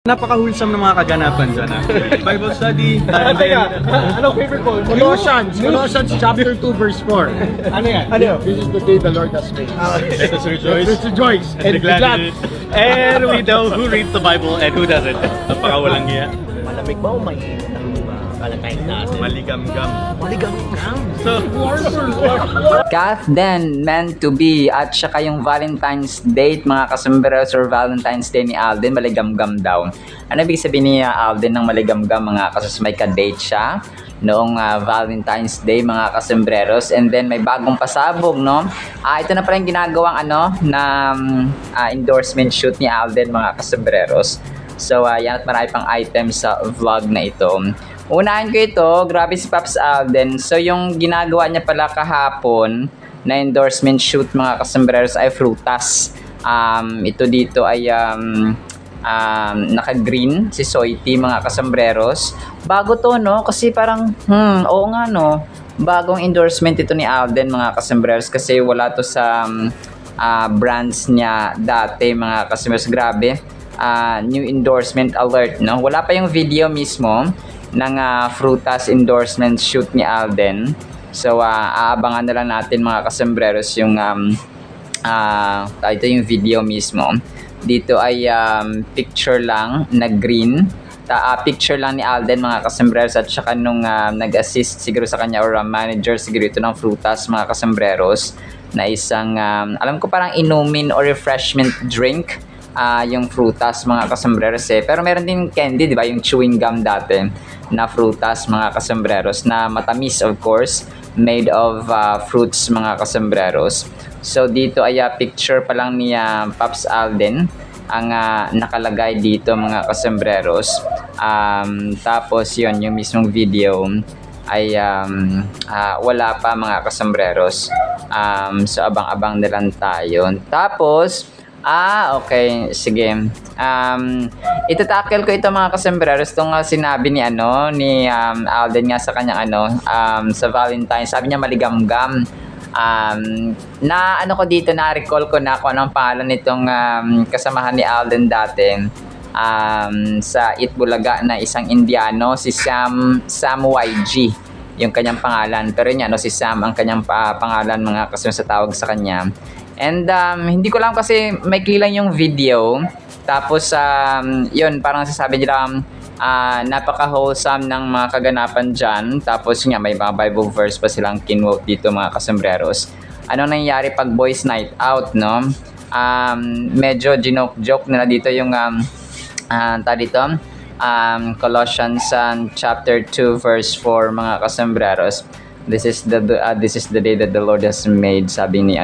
Napaka-wholesome ng mga kaganapan dyan. Bible study. And then, Anong favorite ko? Colossians chapter 2 verse 4. Ano yan? This is the day the Lord has made. let us rejoice. Let's rejoice And be glad in it. And we know who reads the Bible and who doesn't. Napaka-walang hiya. Malamig ba o mainit ang Valentine's natin? Maligam-gam. Maligam-gam. So, Kath then meant to be at saka yung Valentine's date mga kasombreros or Valentine's Day ni Alden maligamgam daw. Ano ibig sabihin ni Alden ng maligamgam mga kasos may ka-date siya noong Valentine's Day mga kasombreros and then may bagong pasabog no. Ito na pala yung ginagawang na endorsement shoot ni Alden mga kasombreros. So yan at marami pang items sa vlog na ito. Unahin ko ito, grabe si Pops Alden. So yung ginagawa niya pala kahapon na endorsement shoot mga kasombreros ay frutas. Ito dito ay naka-green si Soiti mga kasombreros. Bago to no, kasi parang oo nga no. Bagong endorsement ito ni Alden mga kasombreros kasi wala to sa brands niya dati mga kasombreros. Grabe. New endorsement alert no. Wala pa yung video mismo ng frutas endorsement shoot ni Alden. So aabangan na lang natin mga kasombreros yung ito yung video mismo. Dito ay picture lang na green. Picture lang ni Alden mga kasombreros at saka nung nag-assist siguro sa kanya or manager siguro ito ng frutas mga kasombreros na isang alam ko parang inumin or refreshment drink yung frutas mga kasombreros pero meron din candy di ba yung chewing gum dati na frutas mga kasombreros na matamis of course made of fruits mga kasombreros. So dito ay picture pa lang ni Pops Alden ang nakalagay dito mga kasombreros. Tapos yun yung mismong video ay wala pa mga kasombreros. So abang-abang na lang tayo. Tapos okay. Sige. Itatackle ko ito mga kasombreros. Itong sinabi ni Alden nga sa kanyang sa Valentine's. Sabi niya maligamgam. Na ko dito, na-recall ko na kung anong pangalan nitong kasamahan ni Alden dati. Sa Itbulaga na isang Indiano, si Sam YG. Yung kanyang pangalan. Pero yun si Sam ang kanyang pangalan mga kasombreros sa tawag sa kanya. And hindi ko lang kasi maikli lang yung video. Tapos yun parang sasabi nila napaka-wholesome ng mga kaganapan dyan. Tapos nga may mga Bible verse pa silang kinwote dito mga kasombreros. Ano nangyayari pag boys night out no? Medyo joke nila dito yung Colossians chapter 2 verse 4 mga kasombreros. This is the day that the Lord has made, sabi ni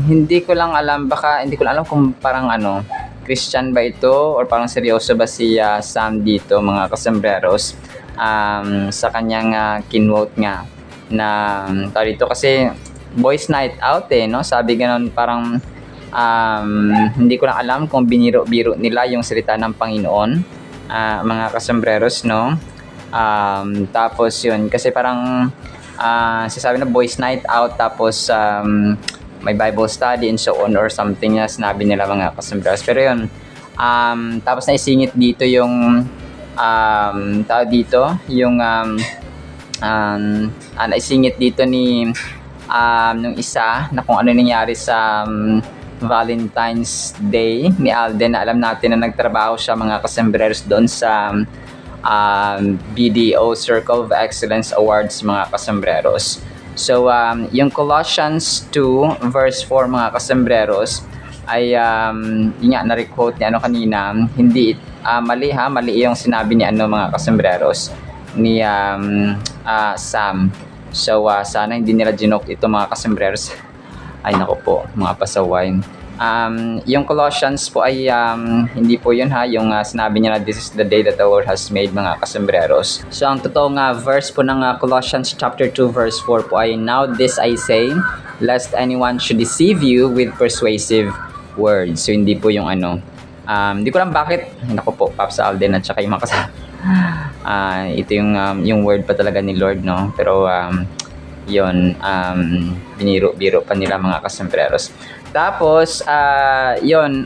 hindi ko lang alam kung parang Christian ba ito or parang seryoso ba si Sam dito mga kasombreros sa kanyang kinwote nga na dito kasi boys night out no, sabi ganon parang hindi ko lang alam kung biniro-biro nila yung salita ng Panginoon mga kasombreros no. Tapos yun kasi parang sasabi na boys night out tapos may Bible study and so on or something na sinabi nila mga kasombreros. Pero yun tapos naisingit dito yung tao dito yung naisingit dito ni nung isa na kung ano nangyari sa Valentine's Day ni Alden na alam natin na nagtrabaho siya mga kasombreros doon sa BDO Circle of Excellence Awards mga kasombreros. So yung Colossians 2 verse 4 mga kasombreros ay yun nga na-quote ni kanina, hindi mali yung sinabi ni mga kasombreros ni Sam. So sana hindi nila ginoke ito mga kasombreros. Ay nako po mga pasaway. Yung Colossians po ay hindi po yun yung sinabi niya na this is the day that the Lord has made mga kasombreros. So ang totoong verse po ng Colossians chapter 2 verse 4 po ay now this I say lest anyone should deceive you with persuasive words. So hindi po yung hindi ko lang bakit nako po Pops Alden at saka yung mga kasama. Ito yung word pa talaga ni Lord no, pero yun biniro-biro pa nila mga kasombreros. Tapos, yun,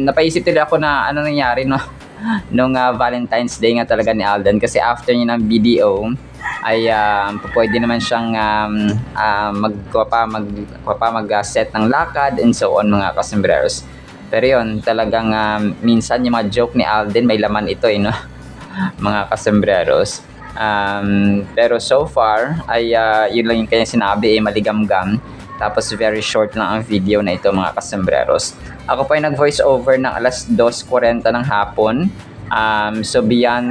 napaisip tuloy ako na ano nangyari, no? Nung Valentine's Day nga talaga ni Alden. Kasi after niya ng video, ay pwede naman siyang mag-set ng lakad and so on, mga kasembreros. Pero yun, talagang minsan yung mga joke ni Alden, may laman ito, no? Mga kasembreros. Pero so far, ay yun lang yung kanya sinabi, maligamgam. Tapos very short lang ang video na ito, mga kasembreros. Ako pa ay nag-voice over ng alas 2:40 ng hapon. So beyond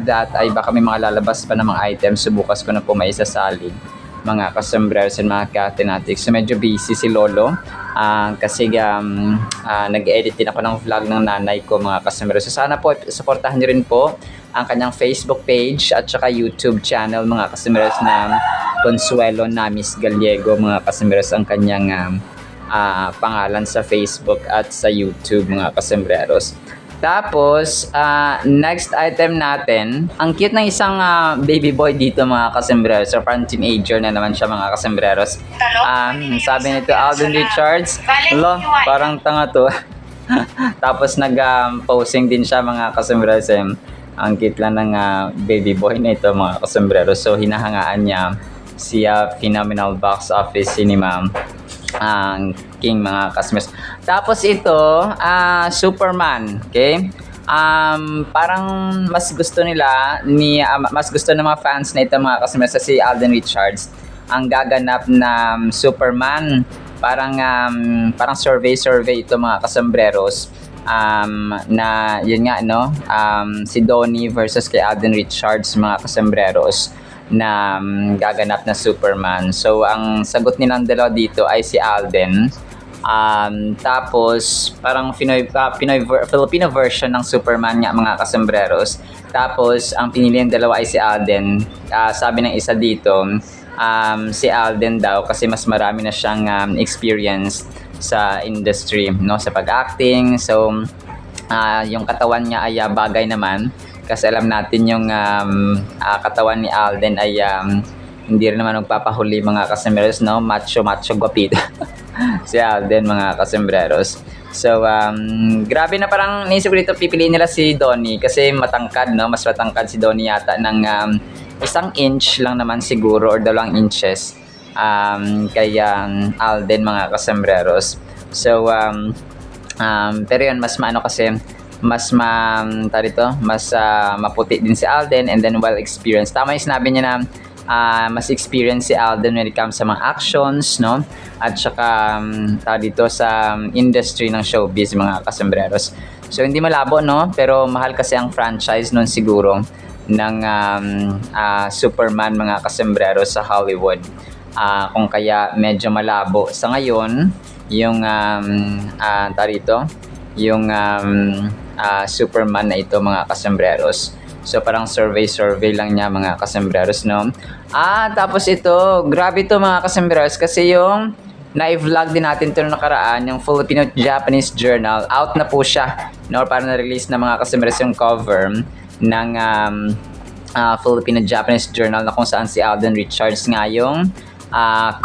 that ay baka may mga lalabas pa ng mga items. So bukas ko na po may isasalig, mga kasembreros and mga ka-Atenatics. So medyo busy si Lolo. Kasi nag-edit din ako ng vlog ng nanay ko, mga kasembreros. So sana po supportahan nyo rin po ang kanyang Facebook page at saka YouTube channel, mga kasembreros, na Consuelo Namis Gallego, mga kasembreros, ang kanyang pangalan sa Facebook at sa YouTube, mga kasembreros. Tapos, next item natin, ang cute ng isang baby boy dito, mga kasembreros. So, parang teenager na naman siya, mga kasembreros. Sabi nito, Alden Richards, lo, parang tanga to. Tapos, nag-posing din siya, mga kasembreros. Ang cute lang ng baby boy na ito, mga kasembreros. So, hinahangaan niya si Phenomenal Box Office Cinema ang King, mga kasembreros. Tapos ito, Superman, okay? Parang mas gusto nila mas gusto ng mga fans na ito, mga kasembreros, sa si Alden Richards ang gaganap na Superman. Parang survey ito, mga kasembreros. Na yun nga, no, si Donnie versus kay Alden Richards, mga kasembreros, na gaganap na Superman. So ang sagot nilang dalawa dito ay si Alden. Tapos parang Filipino version ng Superman nga, mga kasembreros. Tapos ang pinili ng dalawa ay si Alden. Sabi ng isa dito, si Alden daw kasi mas marami na siyang experience sa industry, no, sa pag-acting. So yung katawan niya ay bagay naman, kasi alam natin yung katawan ni Alden ay hindi rin naman magpapahuli, mga kasembreros, no, macho guapito si Alden, mga kasembreros. So grabe na, parang naisip ko dito pipiliin nila si Donnie kasi matangkad, no, mas matangkad si Donnie yata ng 1 inch lang naman siguro or 2 inches kaya Alden, mga kasembreros. So pero yun, mas maano kasi mas maputi din si Alden, and then well experienced. Tama yung sinabi niya na mas experienced si Alden when it comes sa mga actions, no, at saka dito sa industry ng showbiz, mga kasembreros. So hindi malabo, no, pero mahal kasi ang franchise nun siguro ng Superman, mga kasembreros, sa Hollywood. Kung kaya medyo malabo sa ngayon yung yung Superman na ito, mga kasembreros. So parang survey lang niya, mga kasembreros, no. Tapos ito, grabe to, mga kasembreros, kasi yung na-vlog din natin ito noong nakaraan, yung Filipino-Japanese Journal, out na po siya, no, para na-release na, mga kasembreros, yung cover ng Filipino-Japanese Journal, na kung saan si Alden Richards nga yung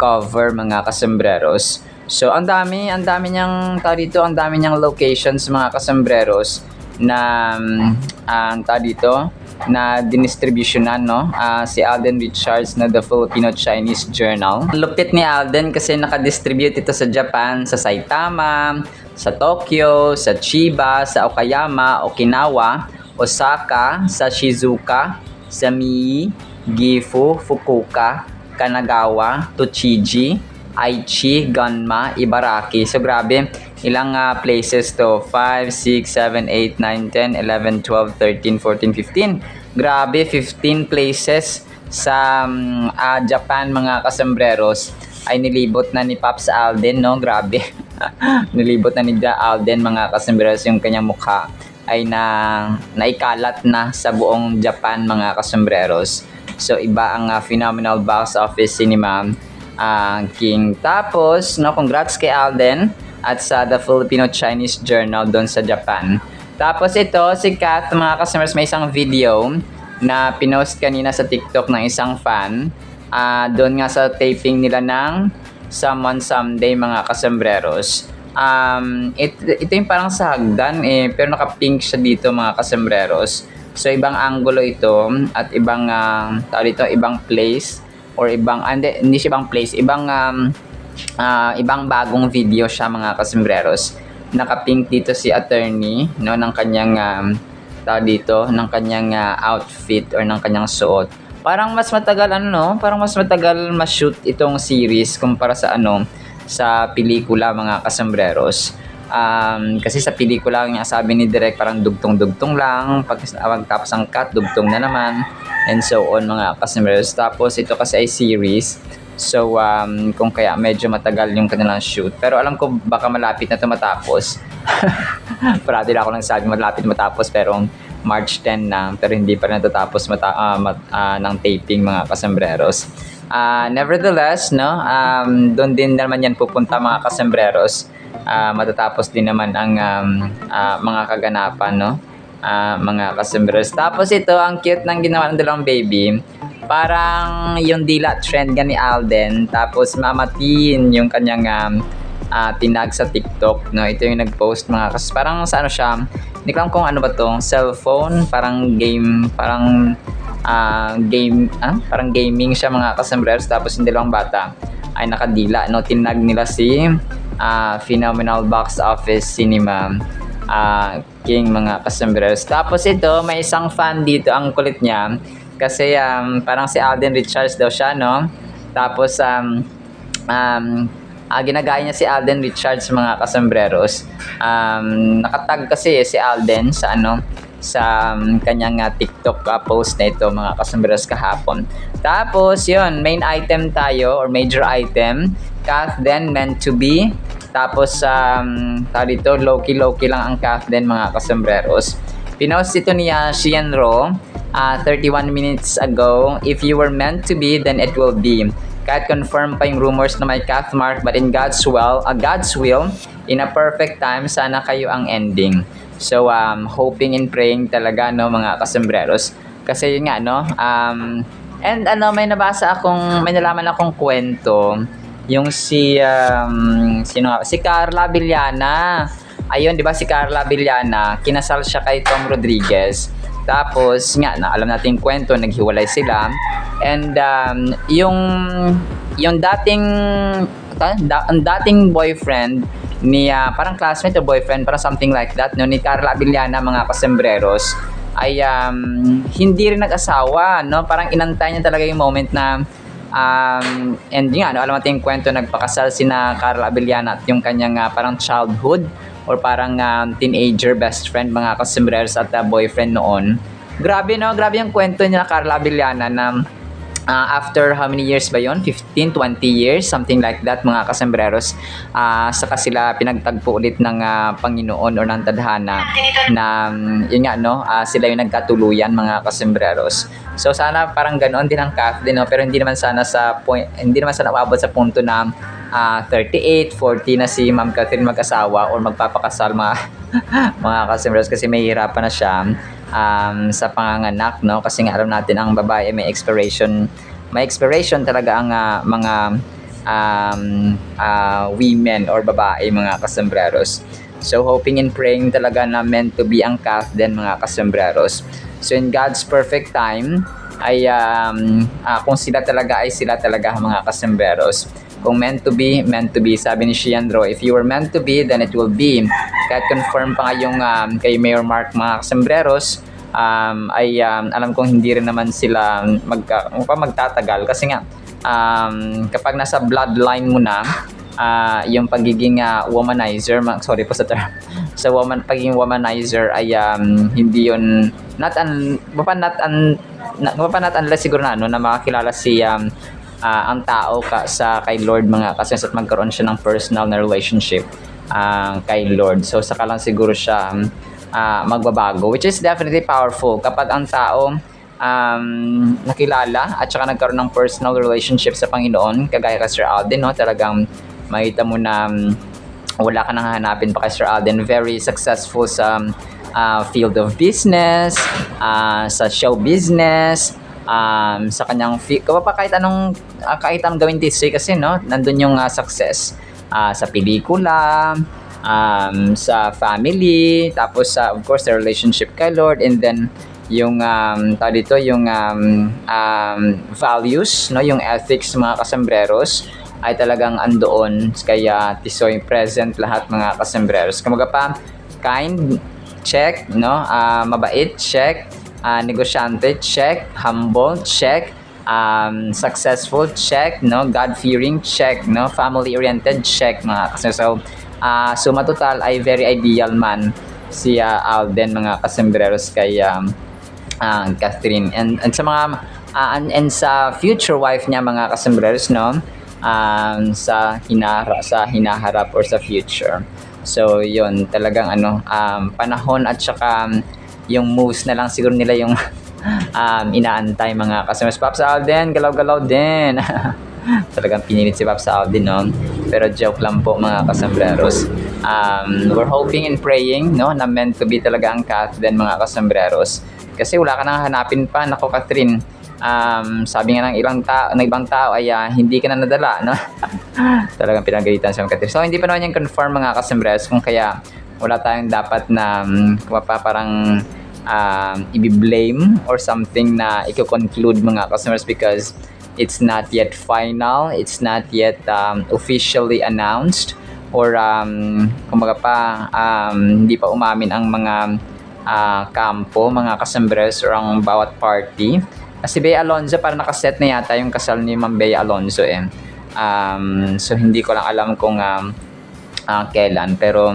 cover, mga kasembreros. So ang dami niyang ang dami niyang locations, mga kasembreros, na na dinistributionan, no, si Alden Richards na The Filipino-Chinese Journal. Lupit ni Alden kasi nakadistribute ito sa Japan, sa Saitama, sa Tokyo, sa Chiba, sa Okayama, Okinawa, Osaka, sa Shizuoka, sa Mie, Gifu, Fukuoka, Kanagawa, Tochigi, Aichi, Gunma, Ibaraki. So grabe, ilang places to? 5, 6, 7, 8, 9, 10, 11, 12, 13, 14, 15. Grabe, 15 places sa Japan, mga kasembreros, ay nilibot na ni Pops Alden, no? Grabe. Nilibot na ni Alden, mga kasembreros, yung kanyang mukha ay naikalat na sa buong Japan, mga kasembreros. So iba ang Phenomenal Box Office Cinema King. Tapos, no, congrats kay Alden at sa The Filipino-Chinese Journal doon sa Japan. Tapos ito, si Kat, mga customers, may isang video na pinost kanina sa TikTok ng isang fan. Doon nga sa taping nila ng someone someday mga kasembreros. Ito yung parang sa hagdan pero naka-pink siya dito mga kasembreros. So ibang angulo ito at ibang ibang place or hindi siya ibang place, ibang bagong video siya mga kasembreros. Naka-pink dito si attorney no ng kanyang ng kanyang outfit or ng kanyang suot. Parang mas matagal parang mas matagal ma-shoot itong series kumpara sa sa pelikula mga kasembreros. Kasi sa pelikula nga sabi ni Direk parang dugtong-dugtong lang, tapos ang cut dugtong na naman and so on mga kasembreros. Tapos ito kasi ay series. So kung kaya medyo matagal yung kanilang shoot. Pero alam ko baka malapit na ito matapos. Parati lang ako nang sabi malapit matapos pero March 10 na pero hindi pa rin natatapos ng taping mga kasembreros. Nevertheless, doon din naman yan pupunta mga kasembreros. Matatapos din naman ang mga kaganapan, mga kasembreros. Tapos ito, ang cute ng ginawa ng dalawang baby. Parang yung dila trend nga ni Alden. Tapos mamatin yung kanyang tinag sa TikTok. Ito yung nag-post mga parang sa siya. Hindi ko alam kung ano ba to, cellphone, parang game, parang gaming siya mga kasembreros. Tapos yung dalawang bata ay nakadila, tinag nila si Phenomenal Box Office Cinema King mga kasembreros. Tapos ito, may isang fan dito, ang kulit niya kasi parang si Alden Richards daw siya, tapos ginagaya niya si Alden Richards mga kasembreros. Nakatag kasi si Alden sa sa kanyang TikTok post na ito mga kasembreros kahapon. Tapos yun, main item tayo or major item, Kath then meant to be. Tapos dito low-key lang ang Kath then mga kasembreros. Pinost ito niya Shienro 31 minutes ago. If you were meant to be, then it will be. Kahit confirm pa yung rumors na may Kath mark, but in God's will, in a perfect time, sana kayo ang ending. So, hoping and praying talaga, mga kasembreros. Kasi yun nga, and may nalaman akong kwento, yung si Carla Villana. Ayun, di ba si Carla Villana, kinasal siya kay Tom Rodriguez. Tapos nga, alam natin yung kwento, naghiwalay sila. And yung dating boyfriend ni parang classmate o boyfriend, parang something like that, ni Carla Villana mga kasembreros, ay hindi rin nag-asawa, parang inantay niya talaga yung moment na and yun alam natin yung kwento, nagpakasal sina Carla Villana at yung kanyang parang childhood or parang teenager best friend mga kasembreros at boyfriend noon. Grabe yung kwento niya Carla Villana na after how many years ba yon? 15, 20 years, something like that mga kasembreros. Saka sila pinagtagpo ulit ng Panginoon or ng tadhana na yun nga sila yung nagkatuluyan mga kasembreros. So sana parang ganoon din ang Kath din, pero hindi naman sana umabot sa punto na 38, 40 na si Ma'am Catherine mag-asawa or magpapakasal mga kasembreros, kasi may hirapan na siya sa panganganak, kasi nga alam natin ang babae may expiration talaga ang mga women or babae mga kasembreros. So hoping and praying talaga na meant to be ang Kath din mga kasembreros. So in God's perfect time ay kung sila talaga mga kasembreros. Kung meant to be, sabi ni Shiandro, if you were meant to be, then it will be. Kahit confirm pa nga yung kay Mayor Mark mga kasembreros, ay alam kong hindi rin naman sila magtatagal, kasi nga kapag nasa bloodline mo na yung pagiging womanizer, sorry po sa term, pagiging womanizer ay hindi yun not unless siguro na makakilala si ang tao kay Lord mga kasembreros at magkaroon siya ng personal na relationship kay Lord. So saka lang siguro siya magbabago, which is definitely powerful kapag ang tao nakilala at saka nagkaroon ng personal relationship sa Panginoon, kagaya kay Sir Alden, talagang makita mo na wala ka nang hahanapin pa kay Sir Alden. Very successful sa field of business, sa show business, sa kanyang kahit anong gawin this way kasi no, nandun yung success sa pelikula, sa family, tapos sa of course the relationship kay Lord, and then yung yung values, no, yung ethics mga kasembreros ay talagang andoon, kaya tisoy present lahat mga kasembreros. Kumaga pa, kind, check, no, mabait, check, negosyante, check, humble, check, successful, check, no, God-fearing, check, no, family-oriented, check mga kasembreros. So suma total ay very ideal man si Alden mga kasembreros kay Catherine, and sa mga and sa future wife niya mga kasembreros, no, sa hinaharap or sa future. So yun talagang panahon at saka yung moves na lang siguro nila yung inaantay mga kasembreros. Pops Alden, galaw-galaw din. Talagang pinilit si Pops Alden, no, pero joke lang po mga kasembreros. We're hoping and praying, no, na meant to be talaga ang Catherine mga kasembreros. Kasi wala ka nang hanapin pa, nako Catherine. Sabi nga ng ibang tao ay hindi ka na nadala, no? Talagang pinagalitan sa Catherine. So hindi pa naman yung confirm mga kasembreros, kung kaya wala tayong dapat na parang i-blame or something na i-conclude mga kasembreros, because it's not yet final, it's not yet officially announced, or kumbaga pa hindi pa umamin ang mga kampo, mga kasembreros, or ang bawat party. Kasi Bea Alonzo, parang nakaset na yata yung kasal ni Ma'am Bea Alonzo eh. So hindi ko lang alam kung kailan, pero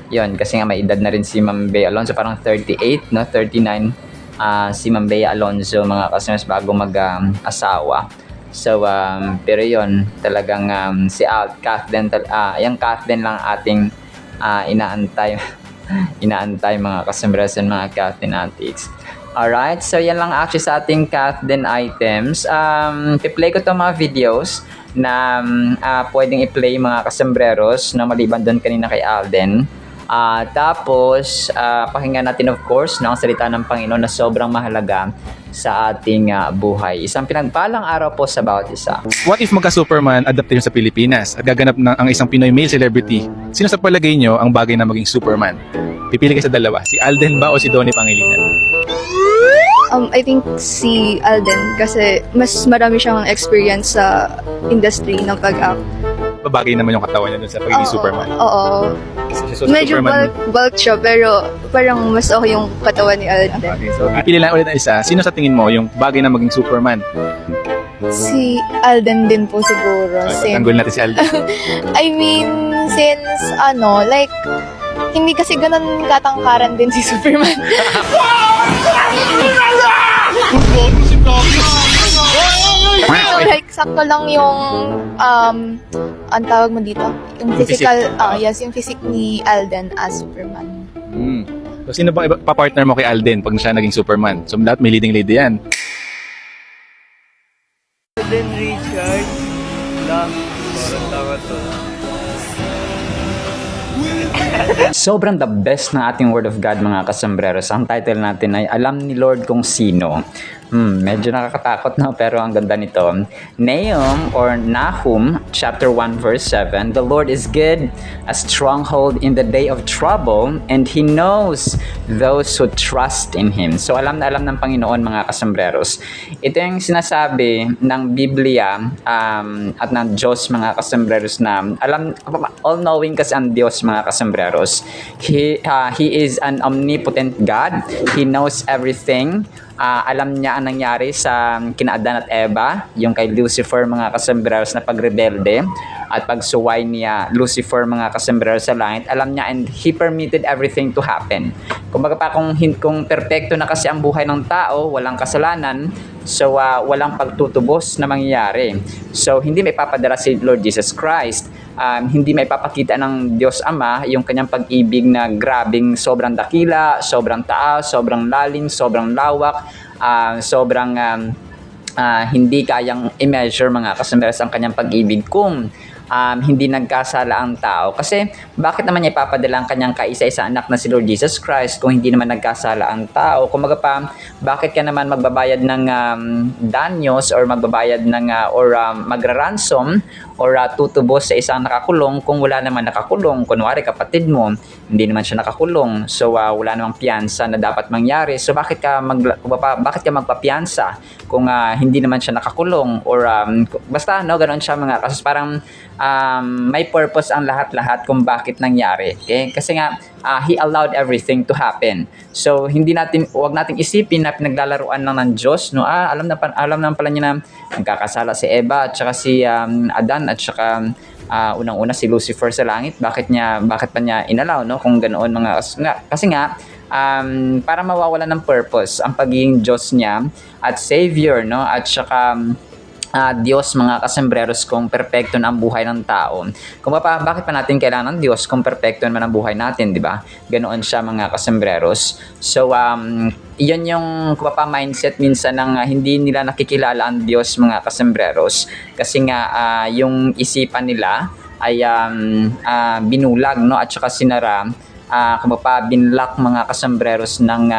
yun, kasi nga may edad na rin si Ma'am Bea Alonzo, parang 38, no, 39 si Ma'am Bea Alonzo mga kasembreros bago mag-asawa. So pero yun, talagang si Catherine, yung Catherine lang ating inaantay mga kasembreros and mga Catherine antics. Alright, so yan lang actually sa ating Catherine items. I-play ko itong mga videos na pwedeng i-play mga kasembreros na maliban doon kanina kay Alden. Tapos, pakinggan natin of course ang salita ng Panginoon na sobrang mahalaga sa ating buhay. Isang pinagpalang araw po sa bawat isa. What if magka-Superman adaptation sa Pilipinas at gaganap ng ang isang Pinoy male celebrity? Sino sa palagay nyo ang bagay na maging Superman? Pipili kayo sa dalawa, si Alden ba o si Donnie Pangilinan? I think si Alden kasi mas marami siyang experience sa industry ng pag-act. Babagay naman yung katawan niya dun sa pagiging Superman. Oo. So, Medyo Superman, bulk siya pero parang mas okay yung katawan ni Alden. okay, so pipili lang ulit ng isa. Sino sa tingin mo yung bagay na maging Superman? Si Alden din po siguro. Tanggol natin si Alden. I mean, since hindi kasi ganun katangkaran din si Superman. So, sakto lang yung ang tawag mo dito, yung physical, yes, yung physique ni Alden as Superman. So sino bang pa-partner mo kay Alden pag siya naging Superman? So lahat may leading lady yan. Alden Richards lang. Parang tama to. Sobrang the best ng ating Word of God mga kasembreros. Ang title natin ay Alam ni Lord kung Sino. Medyo nakakatakot na pero ang ganda nito. Nahum chapter 1 verse 7, the Lord is good, a stronghold in the day of trouble, and He knows those who trust in Him. So alam na alam ng Panginoon mga kasembreros. Ito yung sinasabi ng Biblia at ng Diyos mga kasembreros na all-knowing kasi ang Diyos mga kasembreros. He is an omnipotent God. He knows everything. Alam niya ang nangyari sa kina Adan at Eva, yung kay Lucifer mga kasembreros na pagrebelde at pagsuway niya Lucifer mga kasembreros sa langit. Alam niya, and He permitted everything to happen. Kumbaga pa kung perpekto na kasi ang buhay ng tao, walang kasalanan, so walang pagtutubos na mangyayari. So hindi may papadala si Lord Jesus Christ. Hindi may papakita ng Diyos Ama yung kanyang pag-ibig na grabing sobrang dakila, sobrang taas, sobrang lalim, sobrang lawak, sobrang hindi kayang i-measure mga kasembreros ang kanyang pag-ibig kung hindi nagkasala ang tao. Kasi bakit naman niya ipapadala ang kanyang kaisa-isa anak na si Lord Jesus Christ kung hindi naman nagkasala ang tao? Kumaga pa, bakit ka naman magbabayad ng danyos or magbabayad ng magra-ransom or tutubos sa isang nakakulong kung wala naman nakakulong? Kunwari kapatid mo, hindi naman siya nakakulong. So wala namang piyansa na dapat mangyari. So bakit ka magpapiyansa kung hindi naman siya nakakulong or basta no, ganoon siya mga kasos. Parang may purpose ang lahat-lahat kung bakit nangyari. Okay? Kasi nga He allowed everything to happen. So wag nating isipin na pinaglalaruan lang ng Diyos, no. Alam na pala niya na nagkakasala si Eva at saka si Adan at saka unang-una si Lucifer sa langit. Bakit pa niya inalaw, no, kung ganoon mga kasi nga para mawawala ng purpose ang pagiging Diyos niya at Savior, no, at saka Diyos mga kasembreros kung perpekto na ang buhay ng tao. Kung bakit pa natin kailangan ng Diyos kung perpekto naman ang buhay natin, di ba? Ganoon siya mga kasembreros. So, iyon yung mindset minsan ng hindi nila nakikilala ang Diyos mga kasembreros. Kasi nga, yung isipan nila ay binulag, no? At saka sinara, binlock mga kasembreros ng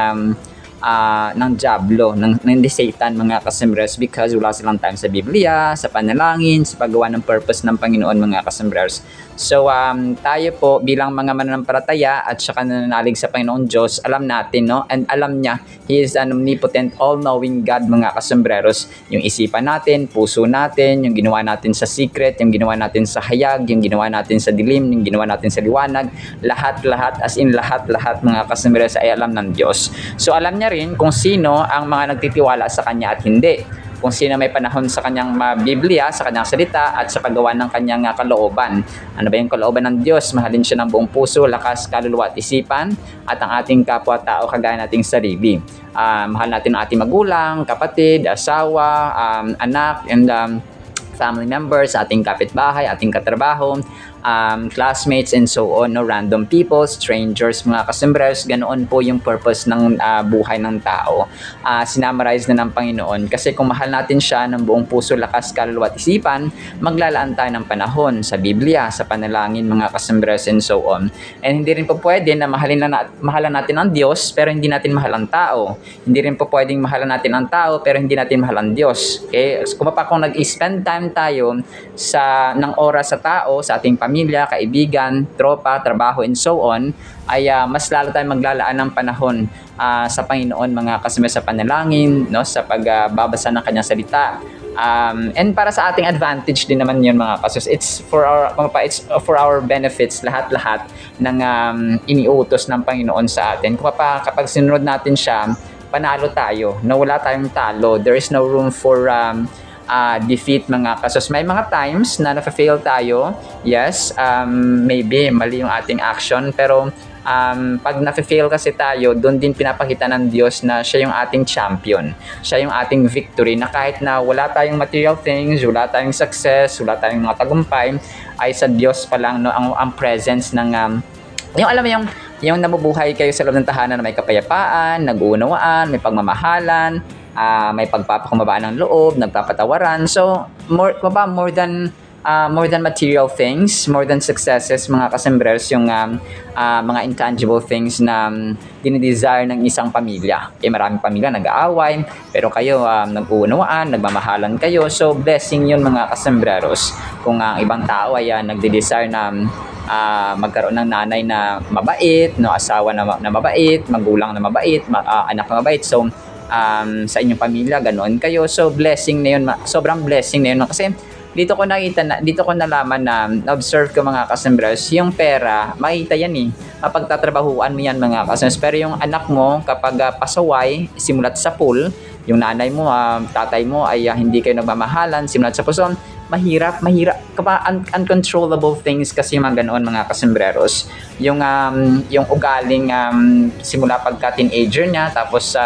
Diablo, ng Satan mga kasembreros, because wala silang time sa Biblia, sa panalangin, sa paggawa ng purpose ng Panginoon mga kasembreros. So tayo po bilang mga mananampalataya at saka nananalig sa Panginoon Diyos, alam natin, no, and alam niya He is an omnipotent, all-knowing God mga kasembreros. Yung isipan natin, puso natin, yung ginawa natin sa secret, yung ginawa natin sa hayag, yung ginawa natin sa dilim, yung ginawa natin sa liwanag, lahat as in lahat mga kasembreros ay alam ng Diyos. So alam niya rin kung sino ang mga nagtitiwala sa Kanya at hindi. Kung sino may panahon sa kanyang Biblia, sa kanyang salita, at sa paggawa ng kanyang kalooban. Ano ba yung kalooban ng Diyos? Mahalin siya ng buong puso, lakas, kaluluwa at isipan, at ang ating kapwa-tao kagaya nating sarili. Mahal natin ang ating magulang, kapatid, asawa, anak, and family members, ating kapitbahay, ating katrabaho, classmates, and so on, no, random people, strangers, mga kasembreros. Ganoon po yung purpose ng buhay ng tao. Sinamarize na ng Panginoon. Kasi kung mahal natin siya ng buong puso, lakas, kaluluwa at isipan, maglalaan tayo ng panahon sa Biblia, sa panalangin, mga kasembreros, and so on. And hindi rin po pwede na mahalan natin ang Diyos pero hindi natin mahal ang tao. Hindi rin po pwedeng mahalan natin ang tao pero hindi natin mahal ang Diyos. Okay? Kung nag-spend time tayo ng oras sa tao, sa ating pamilya, kaibigan, tropa, trabaho, and so on, ay mas lalo tayong maglalaan ng panahon sa Panginoon mga kasama sa panalangin, no, sa pagbabasa ng kanyang salita. And para sa ating advantage din naman yun mga kasus. It's for our benefits, lahat ng iniutos ng Panginoon sa atin. Kapag sinunod natin siya, panalo tayo. No, wala tayong talo. There is no room for defeat mga kasos. May mga times na na-fail tayo. Yes, maybe mali yung ating action, pero pag na-fail kasi tayo, doon din pinapakita ng Diyos na siya yung ating champion. Siya yung ating victory, na kahit na wala tayong material things, wala tayong success, wala tayong mga tagumpay, ay sa Diyos pa lang, no, ang presence ng yung alam mo yung nabubuhay kayo sa loob ng tahanan na may kapayapaan, nag-uunawaan, may pagmamahalan, may pagpapakumbabaan ng loob, nagpapatawaran. So more than material things, more than successes mga kasembreros, yung mga intangible things na dinidesire ng isang pamilya. Maraming pamilya nag-aaway, pero kayo nag-uunawaan, nagmamahalan kayo. So blessing yun mga kasembreros. Kung ang ibang tao ay nagde-desire na magkaroon ng nanay na mabait, no, asawa na mabait, magulang na mabait, anak na mabait. So sa inyong pamilya, ganoon kayo. So blessing na yun, sobrang blessing na yun. Kasi dito ko nalaman na observe ko mga kasembreros, yung pera, makita yan mapagtatrabahuan mo yan mga kasembreros. Pero yung anak mo, kapag pasaway, simulat sa pool, yung nanay mo, tatay mo ay hindi kayo nagmamahalan, simulat sa puso, mahirap, uncontrollable things kasi yung mga ganoon mga kasembreros. Yung ugaling simula pagka teenager niya, tapos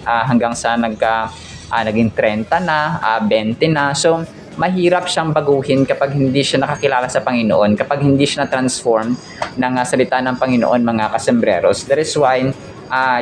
hanggang sa naging 30 na, 20 na. So mahirap siyang baguhin kapag hindi siya nakakilala sa Panginoon, kapag hindi siya na-transform ng salita ng Panginoon mga kasembreros. That is why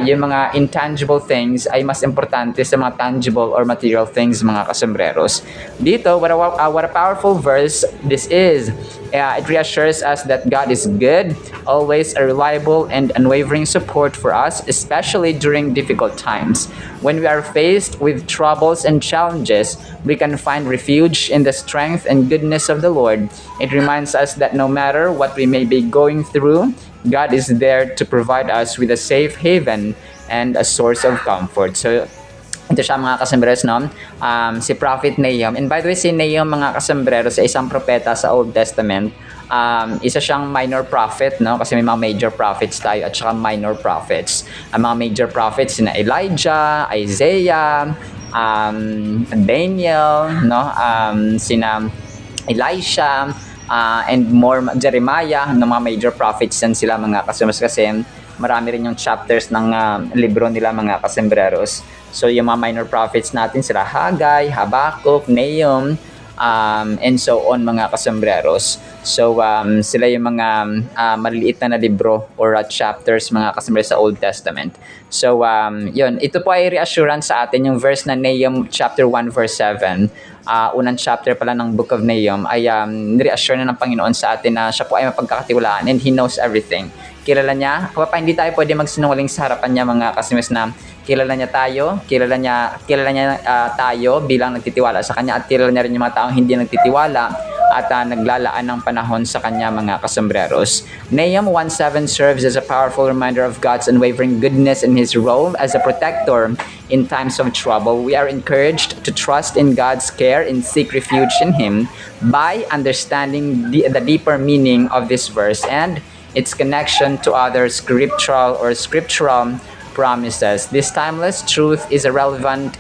yung mga intangible things ay mas importante sa mga tangible or material things, mga kasembreros. Dito, what a powerful verse this is. It reassures us that God is good, always a reliable and unwavering support for us, especially during difficult times. When we are faced with troubles and challenges, we can find refuge in the strength and goodness of the Lord. It reminds us that no matter what we may be going through, God is there to provide us with a safe haven and a source of comfort. So, ito siya mga kasembreros, no? Si Prophet Nahum. And by the way, si Nahum, mga kasembreros, sa isang propeta sa Old Testament. Isa siyang minor prophet, no? Kasi may mga major prophets tayo at saka minor prophets. Ang mga major prophets, sina Elijah, Isaiah, Daniel, no? Sina Elisha, and more, Jeremiah, ng mga major prophets yan sila, mga kasembreros, kasi marami rin yung chapters ng libro nila, mga kasembreros. So yung mga minor prophets natin sila Haggai, Habakkuk, Nahum, and so on, mga kasembreros. So sila yung mga maliliit na libro or chapters, mga kasembreros, sa Old Testament. So yun, ito po ay reassurance sa atin, yung verse na Nahum chapter 1 verse 7. Unang chapter pala ng Book of Nahum ay reassure na ng Panginoon sa atin na siya po ay mapagkakatiwalaan and He knows everything. Kilala niya, hindi tayo pwede magsinungaling sa harapan niya, mga kasembreros, na kilala niya tayo, kilala niya tayo bilang nagtitiwala sa Kanya, at kilala niya rin yung mga taong hindi nagtitiwala at naglalaan ng panahon sa Kanya, mga kasembreros. Nahum 1:7 serves as a powerful reminder of God's unwavering goodness and His role as a protector in times of trouble. We are encouraged to trust in God's care and seek refuge in Him by understanding the deeper meaning of this verse and its connection to other scriptural promises. This timeless truth is as relevant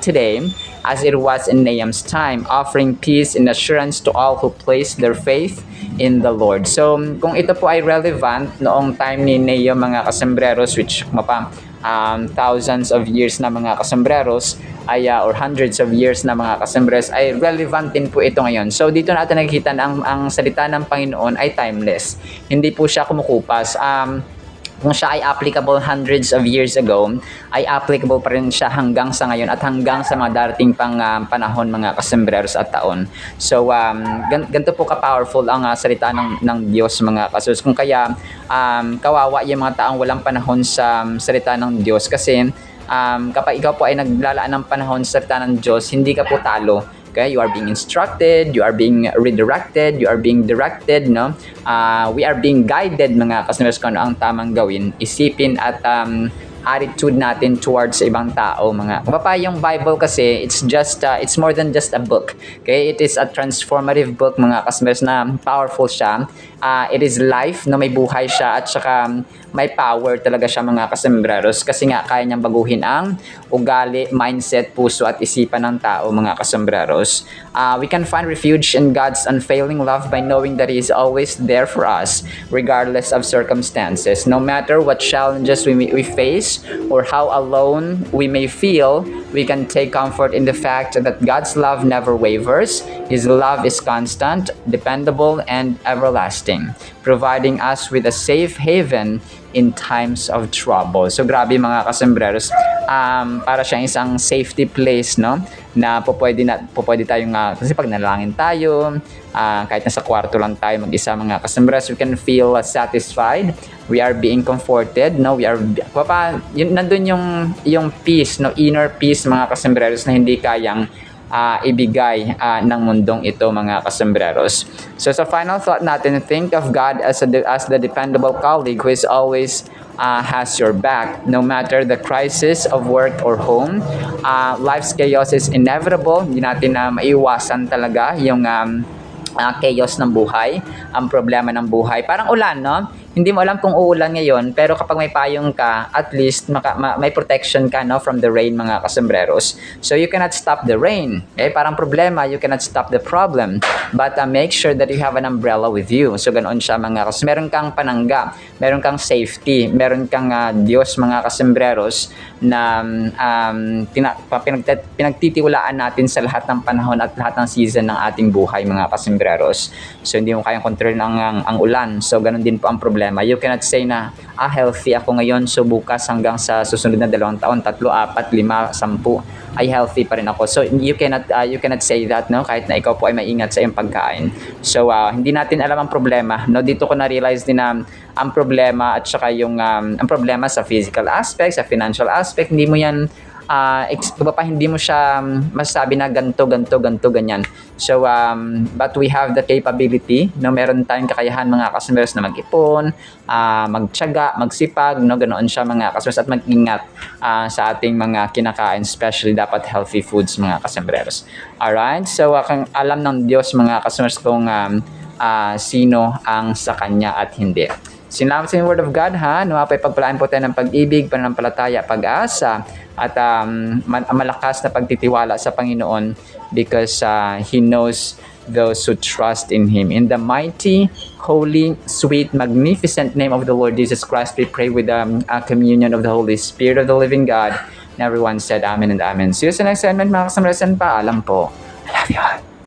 today as it was in Nahum's time, offering peace and assurance to all who place their faith in the Lord. So, kung ito po ay relevant noong time ni Nahum, mga kasembreros, which thousands of years na, mga kasembreros, or hundreds of years na, mga kasembreros, ay relevant din po ito ngayon. So, dito natin nakikita na ang salita ng Panginoon ay timeless. Hindi po siya kumukupas. Kung siya ay applicable hundreds of years ago, ay applicable pa rin siya hanggang sa ngayon at hanggang sa mga darating pang panahon, mga kasembreros at taon. So, ganito po ka-powerful ang salita ng Diyos, mga kasus. Kung kaya, kawawa yung mga taong walang panahon sa salita ng Diyos, kasi kapag ikaw po ay naglalaan ng panahon sa salita ng Diyos, hindi ka po talo. Okay, you are being instructed, you are being redirected, you are being directed, no? We are being guided, mga kasembreros, kung ano ang tamang gawin, isipin at attitude natin towards ibang tao, mga kapapa. Yung Bible kasi, it's more than just a book. Okay, it is a transformative book, mga kasembreros, na powerful siya. It is life, na may buhay siya, at saka may power talaga siya, mga kasembreros, kasi nga kaya niyang baguhin ang ugali, mindset, puso at isipan ng tao, mga kasembreros. We can find refuge in God's unfailing love by knowing that He is always there for us regardless of circumstances. No matter what challenges we face or how alone we may feel, we can take comfort in the fact that God's love never wavers. His love is constant, dependable, and everlasting, providing us with a safe haven in times of trouble. So grabe, mga kasembreros, para siyang isang safety place, no, na pwede tayong kasi pag nalangin tayo, kahit nasa kwarto lang tayo mag-isa, mga kasembreros, we can feel satisfied, we are being comforted, no, nandun yung peace, no, inner peace, mga kasembreros, na hindi kayang ibigay ng mundong ito, mga kasembreros. So sa final thought natin, think of God as the dependable colleague who is always has your back, no matter the crisis of work or home. Life's chaos is inevitable. Hindi natin maiwasan talaga yung chaos ng buhay, ang problema ng buhay. Parang ulan, no? Hindi mo alam kung uulan ngayon, pero kapag may payong ka, at least may protection ka, no, from the rain, mga kasembreros. So you cannot stop the rain. Parang problema, you cannot stop the problem. But make sure that you have an umbrella with you. So ganoon siya, mga kasembreros. Meron kang panangga, meron kang safety, meron kang Diyos, mga kasembreros, na pinagtitiwalaan natin sa lahat ng panahon at lahat ng season ng ating buhay, mga kasembreros. So hindi mo kayang control ang ulan. So ganoon din po ang problema problema. You cannot say na, healthy ako ngayon, so bukas hanggang sa susunod na 2 taon, 3, 4, 5, 10, ay healthy pa rin ako. So you cannot say that, no? Kahit na ikaw po ay maingat sa iyong pagkain. So hindi natin alam ang problema, no? Dito ko na-realize din na ang problema at saka yung ang problema sa physical aspect, sa financial aspect, hindi mo yan hindi mo siya masasabi na ganto, ganyan. So, but we have the capability, no? Meron tayong kakayahan mga customers na mag-ipon, magtiyaga, magsipag, no? Ganoon siya mga customers at mag-ingat sa ating mga kinakain, especially dapat healthy foods mga customers. Alright? So, alam ng Diyos mga customers kung sino ang sa Kanya at hindi. Sinalamat sa Word of God, ha? Nawapay pagpalaan po tayo ng pag-ibig, pananampalataya, pag-asa, at malakas na pagtitiwala sa Panginoon because He knows those who trust in Him. In the mighty, holy, sweet, magnificent name of the Lord Jesus Christ, we pray with a communion of the Holy Spirit of the living God. And everyone said Amen and Amen. See you sa next segment, mga kasamaran. Paalam po. I love you all.